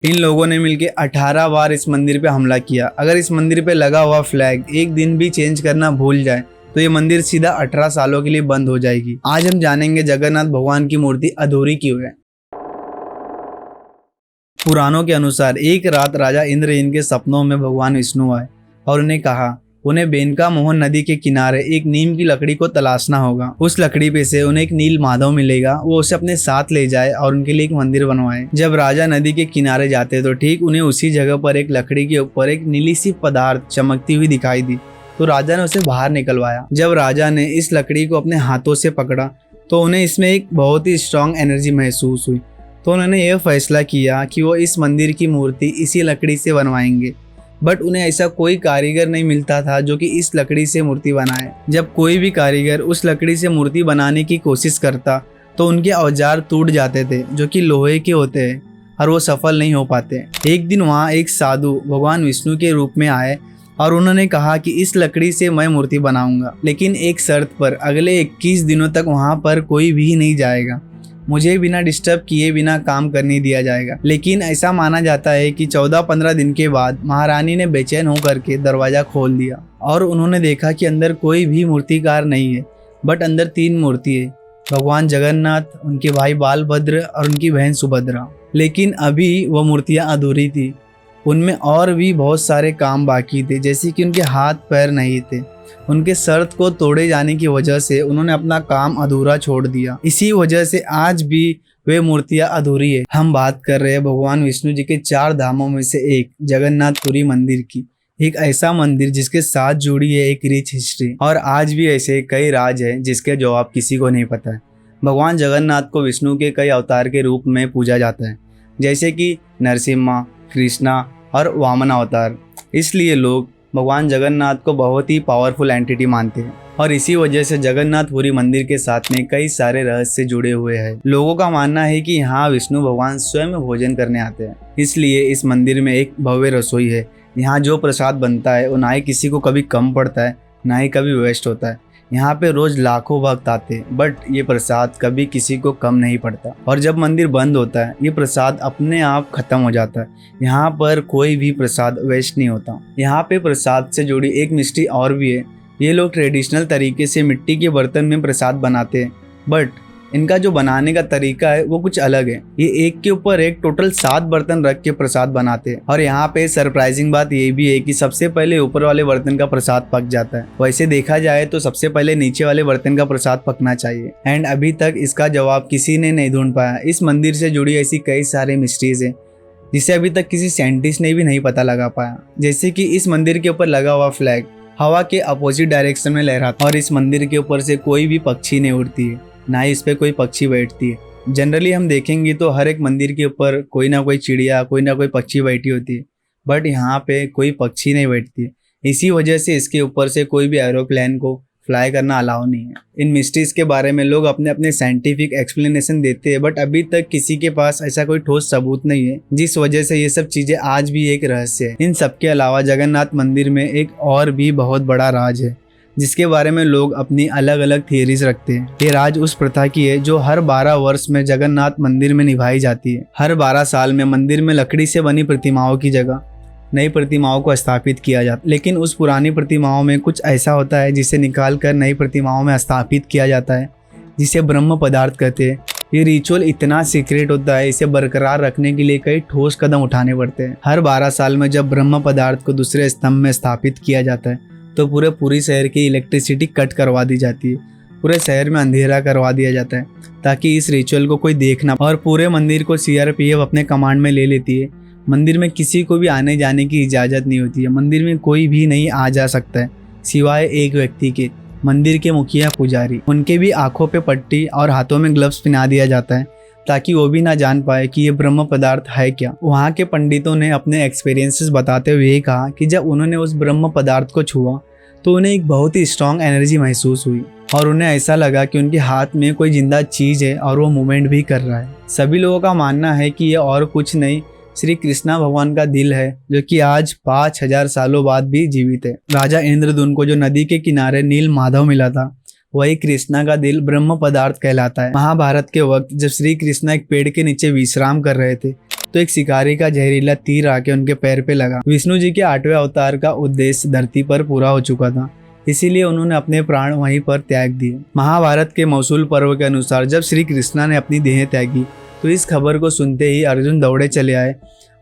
इन लोगों ने मिलकर 18 बार इस मंदिर पे हमला किया। अगर इस मंदिर पे लगा हुआ फ्लैग एक दिन भी चेंज करना भूल जाए तो ये मंदिर सीधा 18 सालों के लिए बंद हो जाएगी। आज हम जानेंगे जगन्नाथ भगवान की मूर्ति अधूरी क्यों है। पुराणों के अनुसार एक रात राजा इंद्र इनके सपनों में भगवान विष्णु आए और उन्हें कहा उन्हें बेनका मोहन नदी के किनारे एक नीम की लकड़ी को तलाशना होगा। उस लकड़ी पे से उन्हें एक नील माधव मिलेगा, वो उसे अपने साथ ले जाए और उनके लिए एक मंदिर बनवाए। जब राजा नदी के किनारे जाते तो ठीक उन्हें उसी जगह पर एक लकड़ी के ऊपर एक नीली सी पदार्थ चमकती हुई दिखाई दी, तो राजा ने उसे बाहर निकलवाया। जब राजा ने इस लकड़ी को अपने हाथों से पकड़ा तो उन्हें इसमें एक बहुत ही स्ट्रांग एनर्जी महसूस हुई, तो उन्होंने यह फैसला किया कि वो इस मंदिर की मूर्ति इसी लकड़ी से बनवाएंगे। बट उन्हें ऐसा कोई कारीगर नहीं मिलता था जो कि इस लकड़ी से मूर्ति बनाए। जब कोई भी कारीगर उस लकड़ी से मूर्ति बनाने की कोशिश करता तो उनके औजार टूट जाते थे जो कि लोहे के होते हैं और वो सफल नहीं हो पाते। एक दिन वहाँ एक साधु भगवान विष्णु के रूप में आए और उन्होंने कहा कि इस लकड़ी से मैं मूर्ति बनाऊंगा, लेकिन एक शर्त पर, अगले 21 दिनों तक वहाँ पर कोई भी नहीं जाएगा, मुझे बिना डिस्टर्ब किए बिना काम करने दिया जाएगा। लेकिन ऐसा माना जाता है कि 14-15 दिन के बाद महारानी ने बेचैन होकर के दरवाजा खोल दिया और उन्होंने देखा कि अंदर कोई भी मूर्तिकार नहीं है, बट अंदर 3 मूर्ति है, भगवान जगन्नाथ, उनके भाई बालभद्र और उनकी बहन सुभद्रा। लेकिन अभी वो मूर्तियाँ अधूरी थी, उनमें और भी बहुत सारे काम बाकी थे, जैसे कि उनके हाथ पैर नहीं थे। उनके शर्त को तोड़े जाने की वजह से उन्होंने अपना काम अधूरा छोड़ दिया। इसी वजह से आज भी वे मूर्तियां अधूरी है। हम बात कर रहे हैं भगवान विष्णु जी के 4 धामों में से एक जगन्नाथपुरी मंदिर की। एक ऐसा मंदिर जिसके साथ जुड़ी है एक रिच हिस्ट्री, और आज भी ऐसे कई राज है जिसके जवाब किसी को नहीं पता है। भगवान जगन्नाथ को विष्णु के कई अवतार के रूप में पूजा जाता है, जैसे कि नरसिम्हा, कृष्णा और वामन अवतार। इसलिए लोग भगवान जगन्नाथ को बहुत ही पावरफुल एंटिटी मानते हैं और इसी वजह से जगन्नाथपुरी मंदिर के साथ में कई सारे रहस्य जुड़े हुए हैं। लोगों का मानना है कि यहाँ विष्णु भगवान स्वयं भोजन करने आते हैं, इसलिए इस मंदिर में एक भव्य रसोई है। यहाँ जो प्रसाद बनता है वो ना ही किसी को कभी कम पड़ता है ना ही कभी वेस्ट होता है। यहाँ पे रोज लाखों भक्त आते हैं, बट ये प्रसाद कभी किसी को कम नहीं पड़ता। और जब मंदिर बंद होता है ये प्रसाद अपने आप खत्म हो जाता है। यहाँ पर कोई भी प्रसाद वेस्ट नहीं होता। यहाँ पे प्रसाद से जुड़ी एक मिस्ट्री और भी है। ये लोग ट्रेडिशनल तरीके से मिट्टी के बर्तन में प्रसाद बनाते हैं, बट इनका जो बनाने का तरीका है वो कुछ अलग है। ये एक के ऊपर एक टोटल 7 बर्तन रख के प्रसाद बनाते हैं। और यहाँ पे सरप्राइजिंग बात ये भी है कि सबसे पहले ऊपर वाले बर्तन का प्रसाद पक जाता है। वैसे देखा जाए तो सबसे पहले नीचे वाले बर्तन का प्रसाद पकना चाहिए, एंड अभी तक इसका जवाब किसी ने नहीं ढूंढ पाया। इस मंदिर से जुड़ी ऐसी कई सारे मिस्ट्रीज है जिसे अभी तक किसी साइंटिस्ट ने भी नहीं पता लगा पाया। जैसे कि इस मंदिर के ऊपर लगा हुआ फ्लैग हवा के अपोजिट डायरेक्शन में लहराता, और इस मंदिर के ऊपर से कोई भी पक्षी नहीं उड़ती है, ना ही इस पे कोई पक्षी बैठती है। जनरली हम देखेंगे तो हर एक मंदिर के ऊपर कोई ना कोई चिड़िया, कोई ना कोई पक्षी बैठी होती है, बट यहाँ पे कोई पक्षी नहीं बैठती है। इसी वजह से इसके ऊपर से कोई भी एरोप्लेन को फ्लाई करना अलाउ नहीं है। इन मिस्ट्रीज के बारे में लोग अपने अपने साइंटिफिक एक्सप्लेनेशन देते हैं, बट अभी तक किसी के पास ऐसा कोई ठोस सबूत नहीं है, जिस वजह से ये सब चीजें आज भी एक रहस्य है। इन सब के अलावा जगन्नाथ मंदिर में एक और भी बहुत बड़ा राज है जिसके बारे में लोग अपनी अलग अलग थियरीज रखते हैं। ये राज उस प्रथा की है जो हर 12 वर्ष में जगन्नाथ मंदिर में निभाई जाती है। हर 12 साल में मंदिर में लकड़ी से बनी प्रतिमाओं की जगह नई प्रतिमाओं को स्थापित किया जाता है, लेकिन उस पुरानी प्रतिमाओं में कुछ ऐसा होता है जिसे निकाल कर नई प्रतिमाओं में स्थापित किया जाता है, जिसे ब्रह्म पदार्थ कहते हैं। ये रिचुअल इतना सीक्रेट होता है, इसे बरकरार रखने के लिए कई ठोस कदम उठाने पड़ते हैं। हर 12 साल में जब ब्रह्म पदार्थ को दूसरे स्तंभ में स्थापित किया जाता है तो पूरी शहर की इलेक्ट्रिसिटी कट करवा दी जाती है, पूरे शहर में अंधेरा करवा दिया जाता है ताकि इस रिचुअल को कोई देख ना। और पूरे मंदिर को सीआरपीएफ अपने कमांड में ले लेती है। मंदिर में किसी को भी आने जाने की इजाज़त नहीं होती है। मंदिर में कोई भी नहीं आ जा सकता है सिवाय एक व्यक्ति के, मंदिर के मुखिया पुजारी। उनके भी आंखों पे पट्टी और हाथों में ग्लव्स पहना दिया जाता है ताकि वो भी ना जान पाए कि ये ब्रह्म पदार्थ है क्या। वहाँ के पंडितों ने अपने एक्सपीरियंसेस बताते हुए कहा कि जब उन्होंने उस ब्रह्म पदार्थ को छुआ तो उन्हें एक बहुत ही स्ट्रांग एनर्जी महसूस हुई और उन्हें ऐसा लगा कि उनके हाथ में कोई जिंदा चीज है और वो मूवमेंट भी कर रहा है। सभी लोगों का मानना है कि ये और कुछ नहीं, श्री कृष्णा भगवान का दिल है, जो कि आज 5000 सालों बाद भी जीवित है। राजा इंद्रदुम्न को जो नदी के किनारे नील माधव मिला था, वही कृष्णा का दिल ब्रह्म पदार्थ कहलाता है। महाभारत के वक्त जब श्री कृष्णा एक पेड़ के नीचे विश्राम कर रहे थे, तो एक शिकारी का जहरीला तीर आके उनके पैर पे लगा। विष्णु जी के 8वें अवतार का उद्देश्य धरती पर पूरा हो चुका था, इसीलिए उन्होंने अपने प्राण वहीं पर त्याग दिए। महाभारत के मौसूल पर्व के अनुसार जब श्री कृष्णा ने अपनी देह त्यागी तो इस खबर को सुनते ही अर्जुन दौड़े चले आए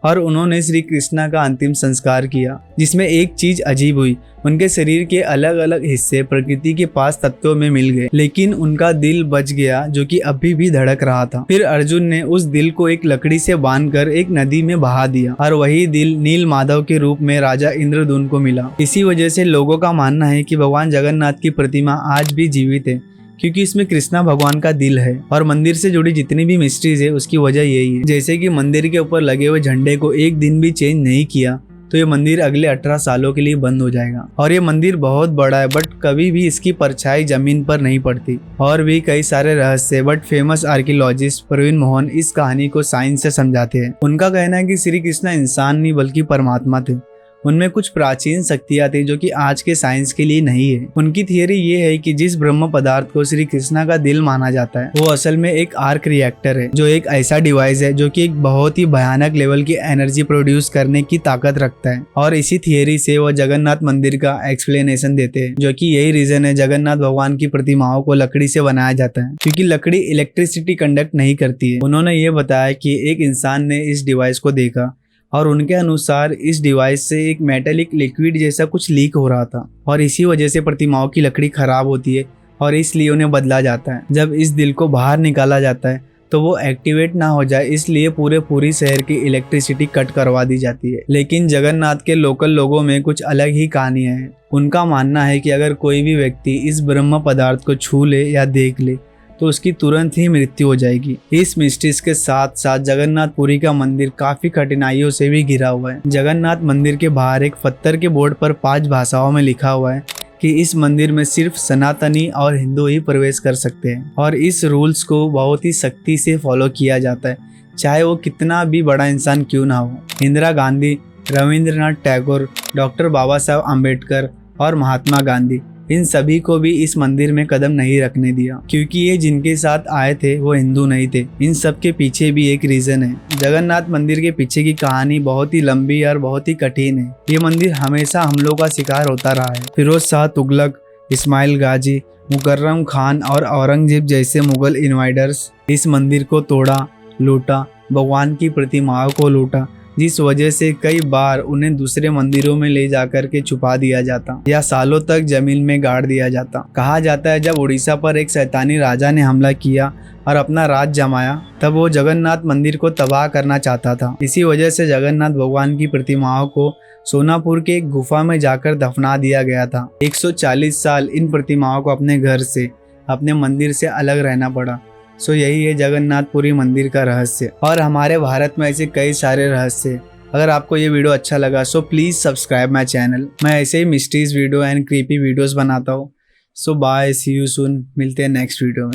और उन्होंने श्री कृष्णा का अंतिम संस्कार किया, जिसमें एक चीज अजीब हुई। उनके शरीर के अलग अलग हिस्से प्रकृति के पास तत्वों में मिल गए, लेकिन उनका दिल बच गया जो कि अभी भी धड़क रहा था। फिर अर्जुन ने उस दिल को एक लकड़ी से बांधकर एक नदी में बहा दिया और वही दिल नील माधव के रूप में राजा इंद्रदून को मिला। इसी वजह से लोगों का मानना है कि भगवान जगन्नाथ की प्रतिमा आज भी जीवित है, क्योंकि इसमें कृष्णा भगवान का दिल है। और मंदिर से जुड़ी जितनी भी मिस्ट्रीज है उसकी वजह यही है। जैसे कि मंदिर के ऊपर लगे हुए झंडे को एक दिन भी चेंज नहीं किया तो ये मंदिर अगले 18 सालों के लिए बंद हो जाएगा। और ये मंदिर बहुत बड़ा है, बट कभी भी इसकी परछाई जमीन पर नहीं पड़ती। और भी कई सारे रहस्य, but famous archaeologist Praveen Mohan इस कहानी को साइंस से समझाते हैं। उनका कहना है कि श्री कृष्ण इंसान नहीं बल्कि परमात्मा थे। उनमें कुछ प्राचीन शक्तियां थी जो कि आज के साइंस के लिए नहीं है। उनकी थियरी ये है कि जिस ब्रह्म पदार्थ को श्री कृष्णा का दिल माना जाता है वो असल में एक आर्क रिएक्टर है, जो एक ऐसा डिवाइस है जो कि एक बहुत ही भयानक लेवल की एनर्जी प्रोड्यूस करने की ताकत रखता है। और इसी थियरी से वो जगन्नाथ मंदिर का एक्सप्लेनेशन देते हैं, जो कि यही रीजन है जगन्नाथ भगवान की प्रतिमाओं को लकड़ी से बनाया जाता है, क्योंकि लकड़ी इलेक्ट्रिसिटी कंडक्ट नहीं करती है। उन्होंने ये बताया कि एक इंसान ने इस डिवाइस को देखा और उनके अनुसार इस डिवाइस से एक मेटेलिक लिक्विड जैसा कुछ लीक हो रहा था और इसी वजह से प्रतिमाओं की लकड़ी खराब होती है और इसलिए उन्हें बदला जाता है। जब इस दिल को बाहर निकाला जाता है तो वो एक्टिवेट ना हो जाए, इसलिए पूरी शहर की इलेक्ट्रिसिटी कट करवा दी जाती है। लेकिन जगन्नाथ के लोकल लोगों में कुछ अलग ही कहानियां हैं। उनका मानना है कि अगर कोई भी व्यक्ति इस ब्रह्म पदार्थ को छू ले या देख ले तो उसकी तुरंत ही मृत्यु हो जाएगी। इस मिस्ट्रीज के साथ साथ जगन्नाथपुरी का मंदिर काफी कठिनाइयों से भी घिरा हुआ है। जगन्नाथ मंदिर के बाहर एक पत्थर के बोर्ड पर 5 भाषाओं में लिखा हुआ है कि इस मंदिर में सिर्फ सनातनी और हिंदू ही प्रवेश कर सकते हैं और इस रूल्स को बहुत ही सख्ती से फॉलो किया जाता है, चाहे वो कितना भी बड़ा इंसान क्यों ना हो। इंदिरा गांधी, रविंद्रनाथ टैगोर, डॉक्टर बाबा साहब अम्बेडकर और महात्मा गांधी, इन सभी को भी इस मंदिर में कदम नहीं रखने दिया, क्योंकि ये जिनके साथ आए थे वो हिंदू नहीं थे। इन सब के पीछे भी एक रीजन है। जगन्नाथ मंदिर के पीछे की कहानी बहुत ही लंबी और बहुत ही कठिन है। ये मंदिर हमेशा हमलों का शिकार होता रहा है। फिरोज शाह तुगलक, इस्माइल गाजी, मुकर्रम खान और औरंगजेब जैसे मुगल इन्वाइडर्स इस मंदिर को तोड़ा, लूटा, भगवान की प्रतिमाओं को लूटा, जिस वजह से कई बार उन्हें दूसरे मंदिरों में ले जाकर के छुपा दिया जाता या सालों तक जमीन में गाड़ दिया जाता। कहा जाता है जब उड़ीसा पर एक शैतानी राजा ने हमला किया और अपना राज जमाया तब वो जगन्नाथ मंदिर को तबाह करना चाहता था। इसी वजह से जगन्नाथ भगवान की प्रतिमाओं को सोनापुर के एक गुफा में जाकर दफना दिया गया था। 140 साल इन प्रतिमाओं को अपने घर से, अपने मंदिर से अलग रहना पड़ा। सो यही है जगन्नाथपुरी मंदिर का रहस्य। और हमारे भारत में ऐसे कई सारे रहस्य। अगर आपको ये वीडियो अच्छा लगा so please subscribe my channel. मैं ऐसे ही mysteries video and creepy videos बनाता हूँ। So bye, see you soon. मिलते हैं नेक्स्ट वीडियो में।